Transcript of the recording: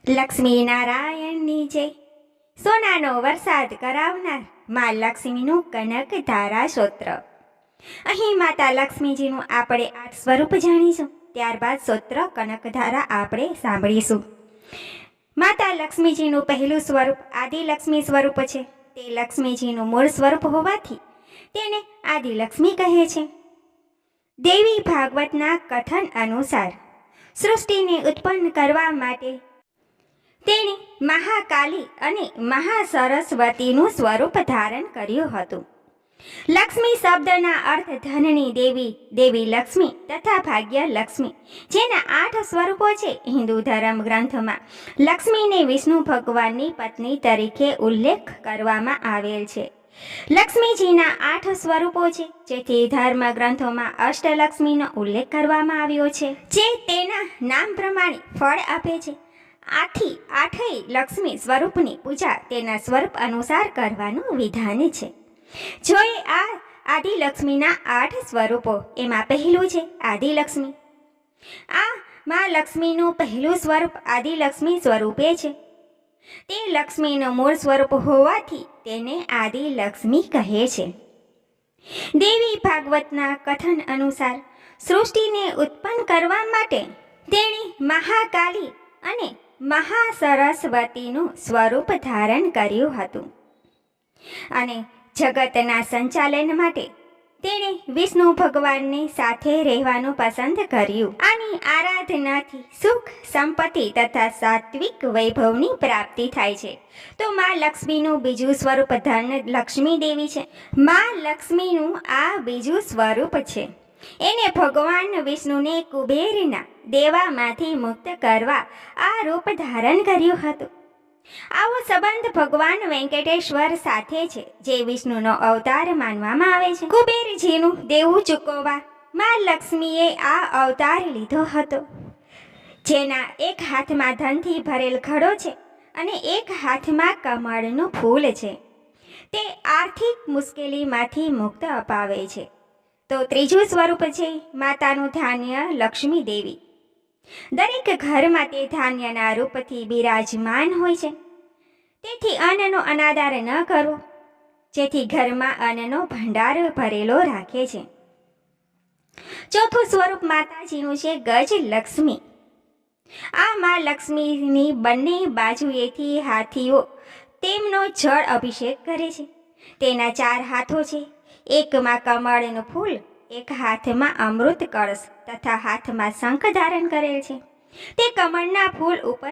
લક્ષ્મી નારાયણની જય. સોનાનો વરસાદ કરાવનાર મા લક્ષ્મીનું કનક ધારા સ્તોત્ર. અહીં માતા લક્ષ્મીજીનું આપણે 8 સ્વરૂપ જાણીશું. ત્યારબાદ સ્તોત્ર કનકધારા આપણે સાંભળીશું. માતા લક્ષ્મીજીનું પહેલું સ્વરૂપ આદિલક્ષ્મી સ્વરૂપ છે. તે લક્ષ્મીજીનું મૂળ સ્વરૂપ હોવાથી તેને આદિલક્ષ્મી કહે છે. દેવી ભાગવતના કથન અનુસાર સૃષ્ટિને ઉત્પન્ન કરવા માટે તેણે મહાકાલી અને મહાસરસ્વતીનું સ્વરૂપ ધારણ કર્યું હતું. લક્ષ્મી શબ્દના અર્થ ધનની દેવી, દેવી લક્ષ્મી તથા ભાગ્ય લક્ષ્મી, જેના 8 સ્વરૂપો છે. હિન્દુ ધર્મ ગ્રંથમાં લક્ષ્મીને વિષ્ણુ ભગવાનની પત્ની તરીકે ઉલ્લેખ કરવામાં આવેલ છે. લક્ષ્મીજીના 8 સ્વરૂપો છે, જેથી ધર્મ ગ્રંથોમાં અષ્ટલક્ષ્મીનો ઉલ્લેખ કરવામાં આવ્યો છે, જે તેના નામ પ્રમાણે ફળ આપે છે. આથી 8 લક્ષ્મી સ્વરૂપની પૂજા તેના સ્વરૂપ અનુસાર કરવાનું વિધાન છે. જોઈએ આ આદિલક્ષ્મીના 8 સ્વરૂપો. એમાં પહેલું છે આદિલક્ષ્મી. આ મા લક્ષ્મીનું પહેલું સ્વરૂપ આદિલક્ષ્મી સ્વરૂપે છે. તે લક્ષ્મીનું મૂળ સ્વરૂપ હોવાથી તેને આદિલક્ષ્મી કહે છે. દેવી ભાગવતના કથન અનુસાર સૃષ્ટિને ઉત્પન્ન કરવા માટે તેણે મહાકાલી અને મહાસરસ્વતીનું સ્વરૂપ ધારણ કર્યું હતું અને જગતના સંચાલન માટે તેણે વિષ્ણુ ભગવાનની સાથે રહેવાનું પસંદ કર્યું. આની આરાધનાથી સુખ, સંપત્તિ તથા સાત્વિક વૈભવની પ્રાપ્તિ થાય છે. તો મા લક્ષ્મીનું બીજું સ્વરૂપ ધન લક્ષ્મી દેવી છે. મા લક્ષ્મીનું આ બીજું સ્વરૂપ છે. એને ભગવાન વિષ્ણુને કુબેરના દેવામાંથી મુક્ત કરવા આ રૂપ ધારણ કર્યું હતું. આવો સંબંધ ભગવાન વેંકટેશ્વર સાથે છે, જે વિષ્ણુનો અવતાર માનવામાં આવે છે. કુબેરજીનું દેવું ચૂકવવા મા લક્ષ્મીએ આ અવતાર લીધો હતો, જેના એક હાથમાં ધનથી ભરેલ ઘડો છે અને એક હાથમાં કમળનું ફૂલ છે. તે આર્થિક મુશ્કેલીમાંથી મુક્ત અપાવે છે. તો ત્રીજું સ્વરૂપ છે માતાનું ધાન્ય લક્ષ્મી દેવી. દરેક ઘરમાં તે ધાન્યના રૂપથી બિરાજમાન હોય છે. તેથી અન્નનો અનાદર ન કરવો, જેથી ઘરમાં અન્નનો ભંડાર ભરેલો રાખે છે. ચોથું સ્વરૂપ માતાજીનું છે ગજ લક્ષ્મી. આ મા લક્ષ્મીની બંને બાજુએથી હાથીઓ તેમનો જળ અભિષેક કરે છે. તેના 4 હાથો છે. એકમાં કમળનું ફૂલ, એક હાથમાં અમૃત કળશ તથા હાથમાં શંખ ધારણ કરેલ છે. તે કમળના ફૂલ ઉપર